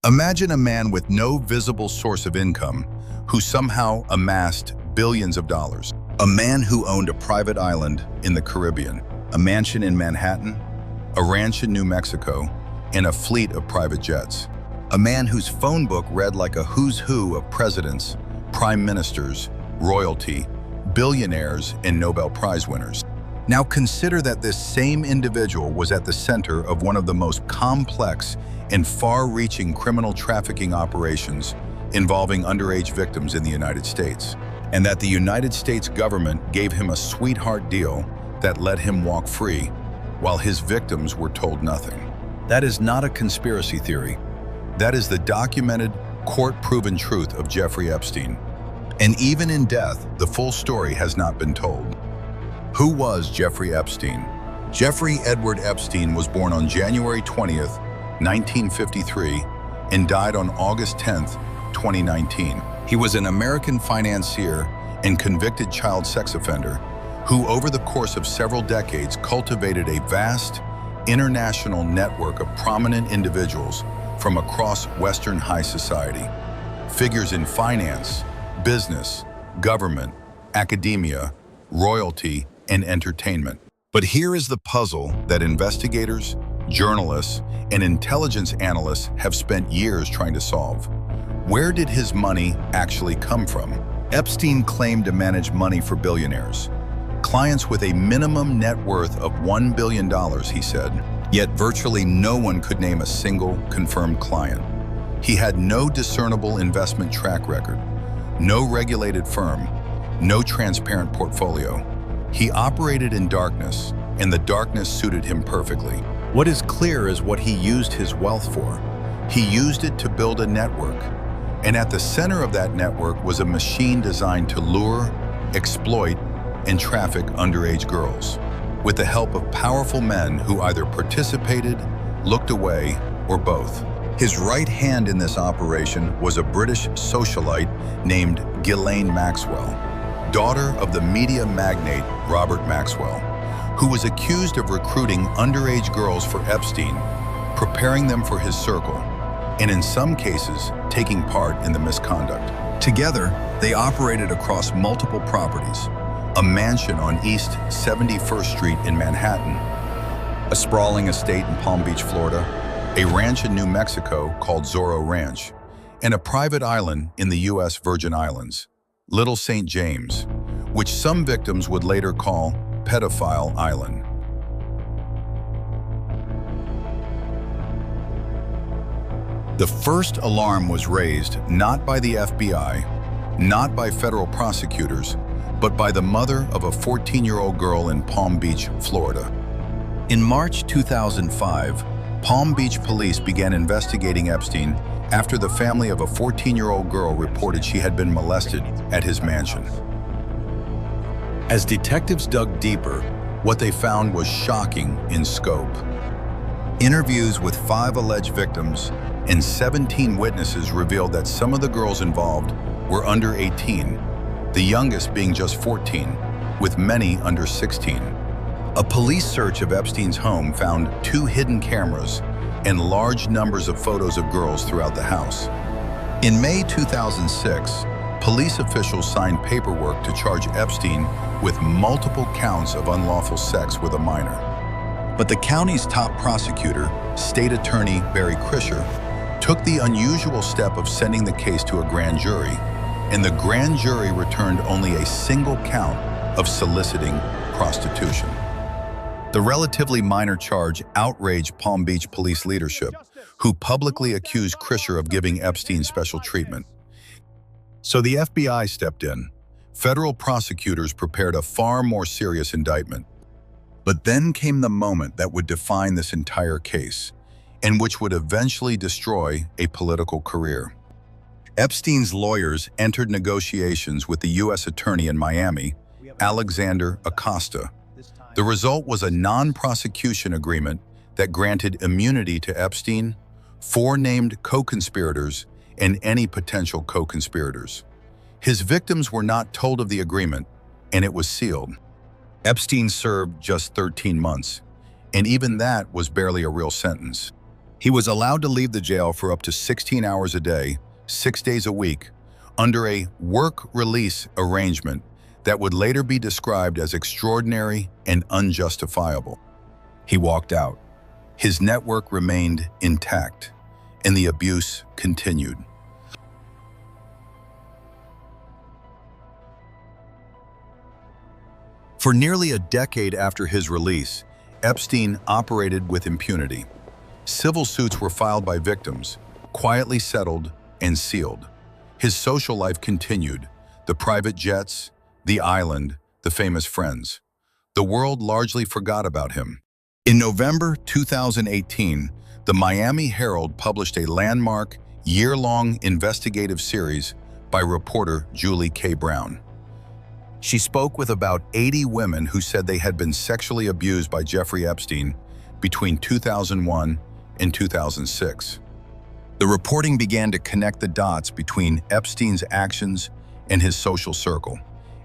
Imagine a man with no visible source of income who somehow amassed billions of dollars. A man who owned a private island in the Caribbean, a mansion in Manhattan, a ranch in New Mexico, and a fleet of private jets. A man whose phone book read like a who's who of presidents, prime ministers, royalty, billionaires, and Nobel Prize winners. Now consider that this same individual was at the center of one of the most complex and far-reaching criminal trafficking operations involving underage victims in the United States, and that the United States government gave him a sweetheart deal that let him walk free, while his victims were told nothing. That is not a conspiracy theory. That is the documented, court-proven truth of Jeffrey Epstein. And even in death, the full story has not been told. Who was Jeffrey Epstein? Jeffrey Edward Epstein was born on January 20th, 1953, and died on August 10th, 2019. He was an American financier and convicted child sex offender who, over the course of several decades, cultivated a vast, international network of prominent individuals from across Western high society. Figures in finance, business, government, academia, royalty, and entertainment. But here is the puzzle that investigators, journalists, and intelligence analysts have spent years trying to solve. Where did his money actually come from? Epstein claimed to manage money for billionaires, clients with a minimum net worth of $1 billion, he said. Yet virtually no one could name a single confirmed client. He had no discernible investment track record, no regulated firm, no transparent portfolio. He operated in darkness, and the darkness suited him perfectly. What is clear is what he used his wealth for. He used it to build a network, and at the center of that network was a machine designed to lure, exploit, and traffic underage girls, with the help of powerful men who either participated, looked away, or both. His right hand in this operation was a British socialite named Ghislaine Maxwell, daughter of the media magnate Robert Maxwell, who was accused of recruiting underage girls for Epstein, preparing them for his circle, and in some cases, taking part in the misconduct. Together, they operated across multiple properties: a mansion on East 71st Street in Manhattan, a sprawling estate in Palm Beach, Florida, a ranch in New Mexico called Zorro Ranch, and a private island in the U.S. Virgin Islands, Little St. James, which some victims would later call Pedophile Island. The first alarm was raised not by the FBI, not by federal prosecutors, but by the mother of a 14-year-old girl in Palm Beach, Florida. In March 2005, Palm Beach police began investigating Epstein after the family of a 14-year-old girl reported she had been molested at his mansion. As detectives dug deeper, what they found was shocking in scope. Interviews with 5 alleged victims and 17 witnesses revealed that some of the girls involved were under 18, the youngest being just 14, with many under 16. A police search of Epstein's home found 2 hidden cameras and large numbers of photos of girls throughout the house. In May 2006, police officials signed paperwork to charge Epstein with multiple counts of unlawful sex with a minor. But the county's top prosecutor, State Attorney Barry Krischer, took the unusual step of sending the case to a grand jury, and the grand jury returned only a single count of soliciting prostitution. The relatively minor charge outraged Palm Beach police leadership, who publicly accused Krischer of giving Epstein special treatment. So the FBI stepped in. Federal prosecutors prepared a far more serious indictment. But then came the moment that would define this entire case, and which would eventually destroy a political career. Epstein's lawyers entered negotiations with the U.S. Attorney in Miami, Alexander Acosta. The result was a non-prosecution agreement that granted immunity to Epstein, 4 named co-conspirators, and any potential co-conspirators. His victims were not told of the agreement, and it was sealed. Epstein served just 13 months, and even that was barely a real sentence. He was allowed to leave the jail for up to 16 hours a day, 6 days a week, under a work-release arrangement that would later be described as extraordinary and unjustifiable. He walked out. His network remained intact, and the abuse continued. For nearly a decade after his release, Epstein operated with impunity. Civil suits were filed by victims, quietly settled and sealed. His social life continued: the private jets, the island, the famous friends. The world largely forgot about him. In November 2018, the Miami Herald published a landmark, year-long investigative series by reporter Julie K. Brown. She spoke with about 80 women who said they had been sexually abused by Jeffrey Epstein between 2001 and 2006. The reporting began to connect the dots between Epstein's actions and his social circle,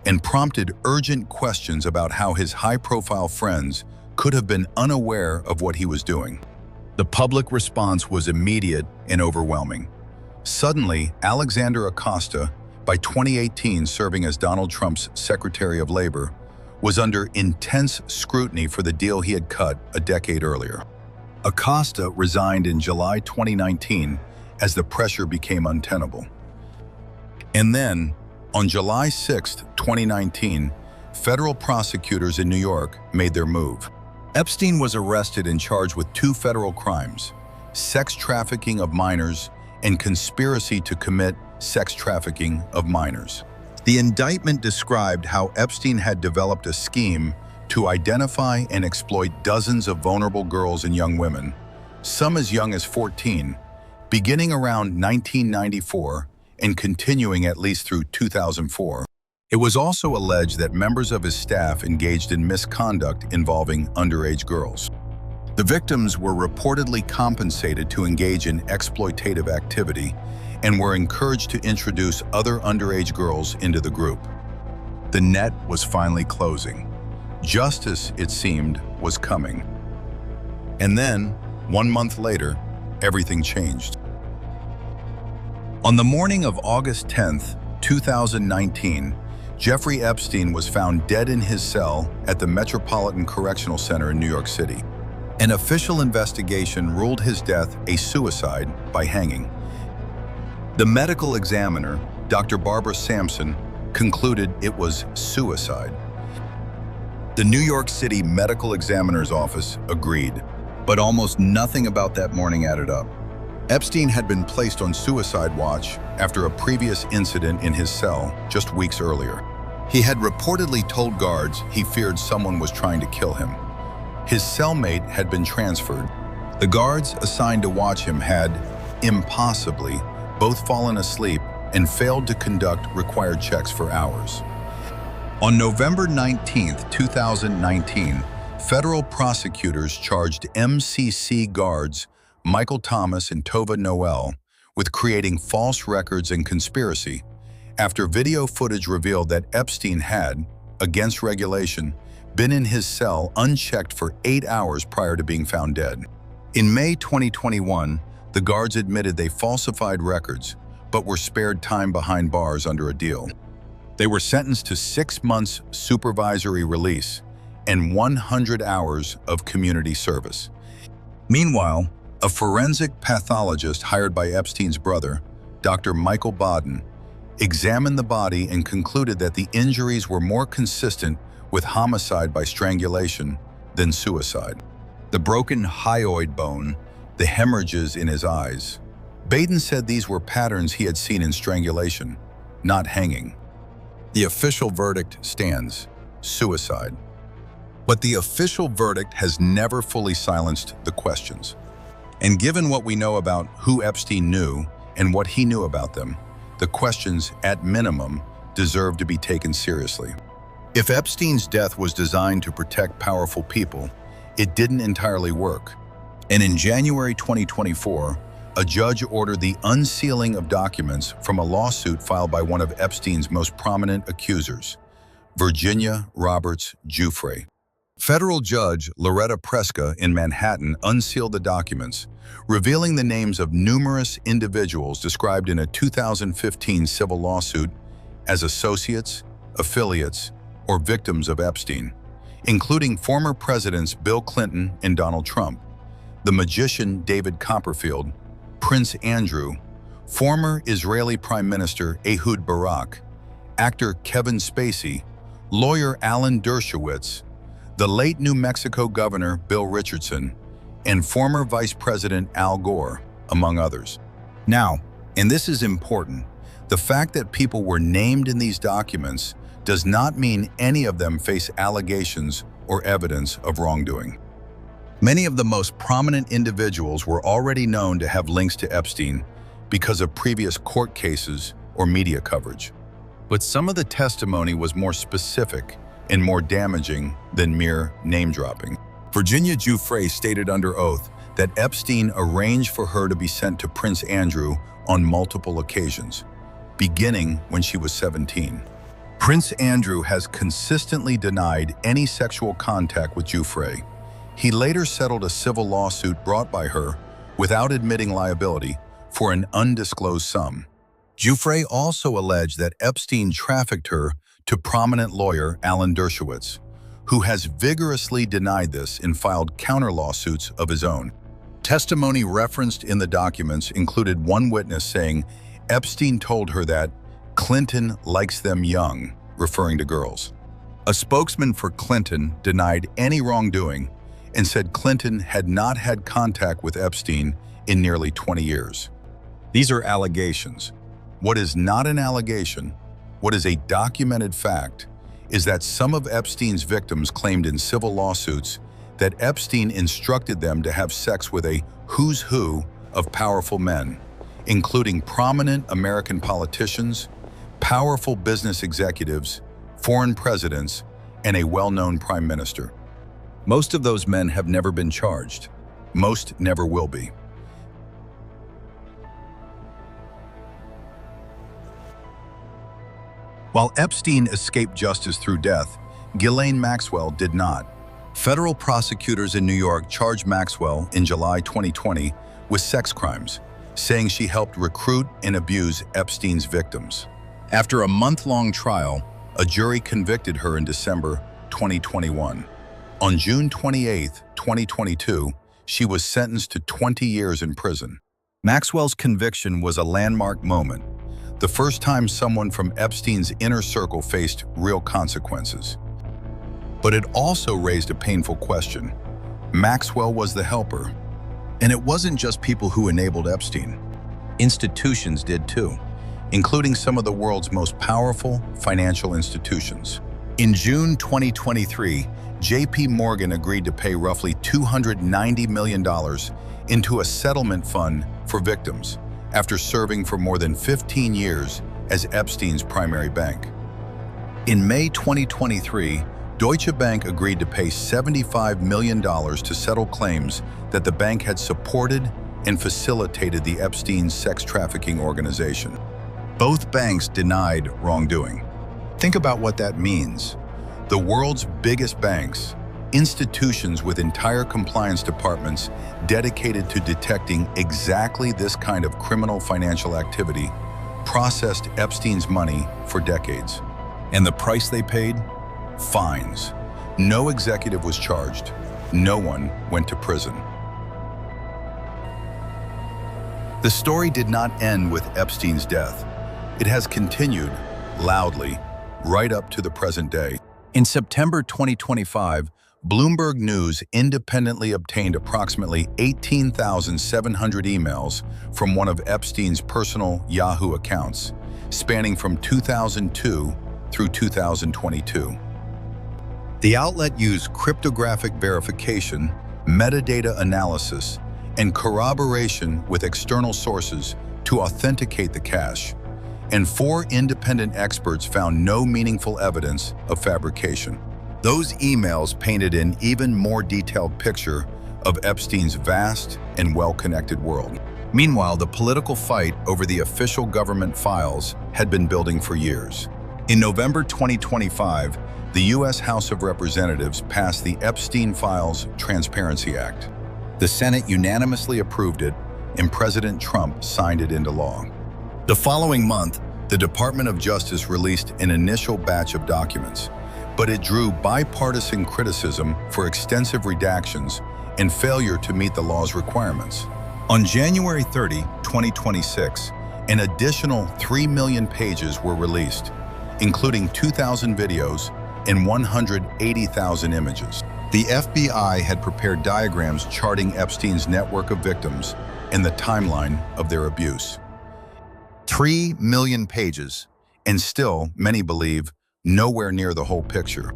and prompted urgent questions about how his high-profile friends could have been unaware of what he was doing. The public response was immediate and overwhelming. Suddenly, Alexander Acosta, by 2018 serving as Donald Trump's Secretary of Labor, was under intense scrutiny for the deal he had cut a decade earlier. Acosta resigned in July 2019 as the pressure became untenable. And then, on July 6, 2019, federal prosecutors in New York made their move. Epstein was arrested and charged with 2 federal crimes: sex trafficking of minors and conspiracy to commit sex trafficking of minors. The indictment described how Epstein had developed a scheme to identify and exploit dozens of vulnerable girls and young women, some as young as 14, beginning around 1994 and continuing at least through 2004. It was also alleged that members of his staff engaged in misconduct involving underage girls. The victims were reportedly compensated to engage in exploitative activity and were encouraged to introduce other underage girls into the group. The net was finally closing. Justice, it seemed, was coming. And then, 1 month later, everything changed. On the morning of August 10th, 2019, Jeffrey Epstein was found dead in his cell at the Metropolitan Correctional Center in New York City. An official investigation ruled his death a suicide by hanging. The medical examiner, Dr. Barbara Sampson, concluded it was suicide. The New York City Medical Examiner's Office agreed, but almost nothing about that morning added up. Epstein had been placed on suicide watch after a previous incident in his cell just weeks earlier. He had reportedly told guards he feared someone was trying to kill him. His cellmate had been transferred. The guards assigned to watch him had, impossibly, both fallen asleep and failed to conduct required checks for hours. On November 19, 2019, federal prosecutors charged MCC guards Michael Thomas and Tova Noel with creating false records and conspiracy after video footage revealed that Epstein had, against regulation, been in his cell unchecked for 8 hours prior to being found dead. In May 2021, the guards admitted they falsified records, but were spared time behind bars under a deal. They were sentenced to 6 months supervisory release and 100 hours of community service. Meanwhile, a forensic pathologist hired by Epstein's brother, Dr. Michael Baden, examined the body and concluded that the injuries were more consistent with homicide by strangulation than suicide. The broken hyoid bone, the hemorrhages in his eyes. Baden said these were patterns he had seen in strangulation, not hanging. The official verdict stands: suicide. But the official verdict has never fully silenced the questions. And given what we know about who Epstein knew and what he knew about them, the questions, at minimum, deserve to be taken seriously. If Epstein's death was designed to protect powerful people, it didn't entirely work. And in January 2024, a judge ordered the unsealing of documents from a lawsuit filed by one of Epstein's most prominent accusers, Virginia Roberts Giuffre. Federal Judge Loretta Preska in Manhattan unsealed the documents, revealing the names of numerous individuals described in a 2015 civil lawsuit as associates, affiliates, or victims of Epstein, including former presidents Bill Clinton and Donald Trump, the magician David Copperfield, Prince Andrew, former Israeli Prime Minister Ehud Barak, actor Kevin Spacey, lawyer Alan Dershowitz, the late New Mexico Governor Bill Richardson, and former Vice President Al Gore, among others. Now, and this is important, the fact that people were named in these documents does not mean any of them face allegations or evidence of wrongdoing. Many of the most prominent individuals were already known to have links to Epstein because of previous court cases or media coverage. But some of the testimony was more specific and more damaging than mere name-dropping. Virginia Giuffre stated under oath that Epstein arranged for her to be sent to Prince Andrew on multiple occasions, beginning when she was 17. Prince Andrew has consistently denied any sexual contact with Giuffre. He later settled a civil lawsuit brought by her without admitting liability for an undisclosed sum. Giuffre also alleged that Epstein trafficked her to prominent lawyer Alan Dershowitz, who has vigorously denied this and filed counter-lawsuits of his own. Testimony referenced in the documents included one witness saying Epstein told her that Clinton likes them young, referring to girls. A spokesman for Clinton denied any wrongdoing and said Clinton had not had contact with Epstein in nearly 20 years. These are allegations. What is not an allegation, what is a documented fact, is that some of Epstein's victims claimed in civil lawsuits that Epstein instructed them to have sex with a who's who of powerful men, including prominent American politicians, powerful business executives, foreign presidents, and a well-known prime minister. Most of those men have never been charged. Most never will be. While Epstein escaped justice through death, Ghislaine Maxwell did not. Federal prosecutors in New York charged Maxwell in July 2020 with sex crimes, saying she helped recruit and abuse Epstein's victims. After a month-long trial, a jury convicted her in December 2021. On June 28, 2022, she was sentenced to 20 years in prison. Maxwell's conviction was a landmark moment, the first time someone from Epstein's inner circle faced real consequences. But it also raised a painful question. Maxwell was the helper. And it wasn't just people who enabled Epstein. Institutions did too, including some of the world's most powerful financial institutions. In June 2023, JP Morgan agreed to pay roughly $290 million into a settlement fund for victims, after serving for more than 15 years as Epstein's primary bank. In May 2023, Deutsche Bank agreed to pay $75 million to settle claims that the bank had supported and facilitated the Epstein sex trafficking organization. Both banks denied wrongdoing. Think about what that means. The world's biggest banks, institutions with entire compliance departments dedicated to detecting exactly this kind of criminal financial activity, processed Epstein's money for decades. And the price they paid? Fines. No executive was charged. No one went to prison. The story did not end with Epstein's death. It has continued, loudly, right up to the present day. In September 2025, Bloomberg News independently obtained approximately 18,700 emails from one of Epstein's personal Yahoo accounts, spanning from 2002 through 2022. The outlet used cryptographic verification, metadata analysis, and corroboration with external sources to authenticate the cache, and 4 independent experts found no meaningful evidence of fabrication. Those emails painted an even more detailed picture of Epstein's vast and well-connected world. Meanwhile, the political fight over the official government files had been building for years. In November 2025, the U.S. House of Representatives passed the Epstein Files Transparency Act. The Senate unanimously approved it, and President Trump signed it into law. The following month, the Department of Justice released an initial batch of documents, but it drew bipartisan criticism for extensive redactions and failure to meet the law's requirements. On January 30, 2026, an additional 3 million pages were released, including 2,000 videos and 180,000 images. The FBI had prepared diagrams charting Epstein's network of victims and the timeline of their abuse. 3 million pages, and still, many believe, nowhere near the whole picture.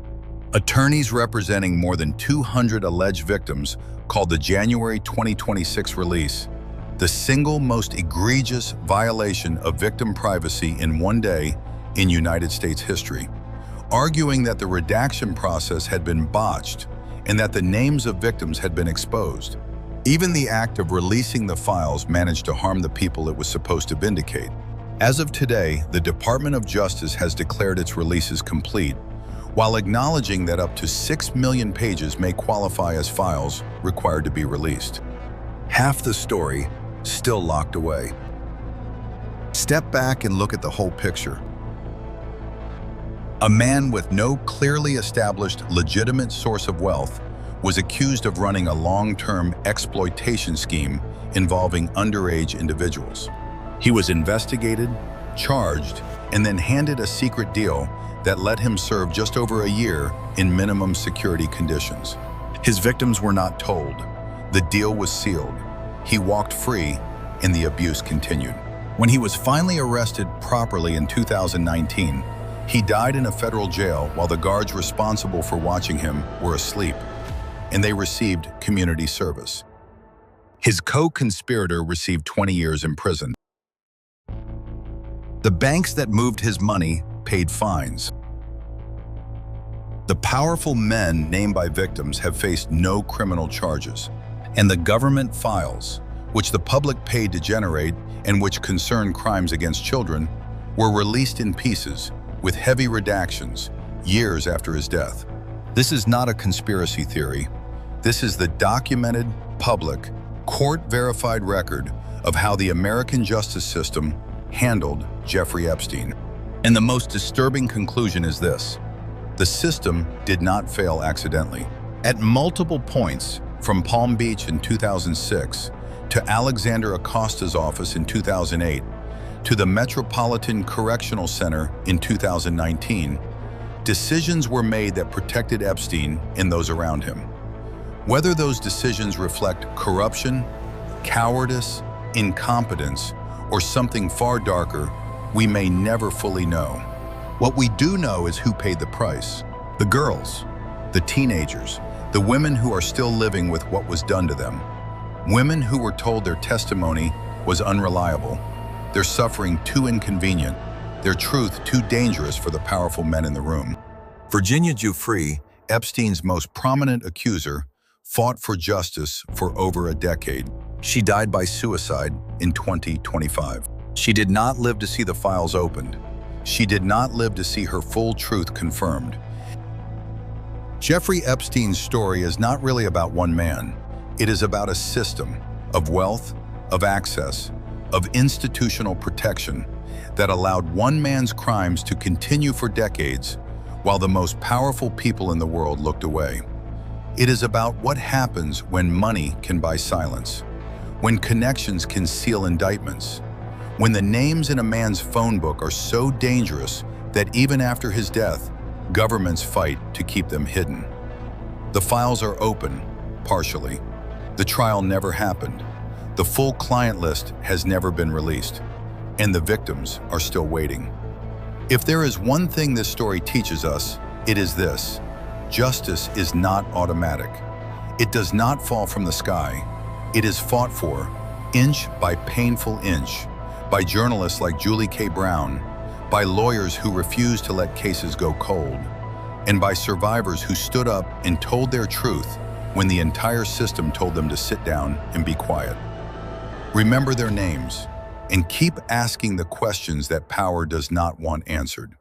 Attorneys representing more than 200 alleged victims called the January 2026 release the single most egregious violation of victim privacy in one day in United States history, arguing that the redaction process had been botched and that the names of victims had been exposed. Even the act of releasing the files managed to harm the people it was supposed to vindicate. As of today, the Department of Justice has declared its releases complete, while acknowledging that up to 6 million pages may qualify as files required to be released. Half the story still locked away. Step back and look at the whole picture. A man with no clearly established legitimate source of wealth was accused of running a long-term exploitation scheme involving underage individuals. He was investigated, charged, and then handed a secret deal that let him serve just over a year in minimum security conditions. His victims were not told. The deal was sealed. He walked free, and the abuse continued. When he was finally arrested properly in 2019, he died in a federal jail while the guards responsible for watching him were asleep, and they received community service. His co-conspirator received 20 years in prison. The banks that moved his money paid fines. The powerful men named by victims have faced no criminal charges, and the government files, which the public paid to generate and which concern crimes against children, were released in pieces with heavy redactions years after his death. This is not a conspiracy theory. This is the documented, public, court-verified record of how the American justice system handled Jeffrey Epstein. And the most disturbing conclusion is this: the system did not fail accidentally. At multiple points, from Palm Beach in 2006 to Alexander Acosta's office in 2008 to the Metropolitan Correctional Center in 2019, decisions were made that protected Epstein and those around him. Whether those decisions reflect corruption, cowardice, incompetence, or something far darker, we may never fully know. What we do know is who paid the price: the girls, the teenagers, the women who are still living with what was done to them, women who were told their testimony was unreliable, their suffering too inconvenient, their truth too dangerous for the powerful men in the room. Virginia Giuffre, Epstein's most prominent accuser, fought for justice for over a decade. She died by suicide in 2025. She did not live to see the files opened. She did not live to see her full truth confirmed. Jeffrey Epstein's story is not really about one man. It is about a system of wealth, of access, of institutional protection that allowed one man's crimes to continue for decades while the most powerful people in the world looked away. It is about what happens when money can buy silence, when connections can seal indictments, when the names in a man's phone book are so dangerous that even after his death, governments fight to keep them hidden. The files are open, partially. The trial never happened. The full client list has never been released, and the victims are still waiting. If there is one thing this story teaches us, it is this: justice is not automatic. It does not fall from the sky. It is fought for, inch by painful inch, by journalists like Julie K. Brown, by lawyers who refused to let cases go cold, and by survivors who stood up and told their truth when the entire system told them to sit down and be quiet. Remember their names, and keep asking the questions that power does not want answered.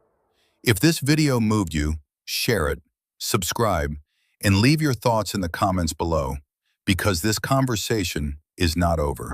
If this video moved you, share it, subscribe, and leave your thoughts in the comments below, because this conversation is not over.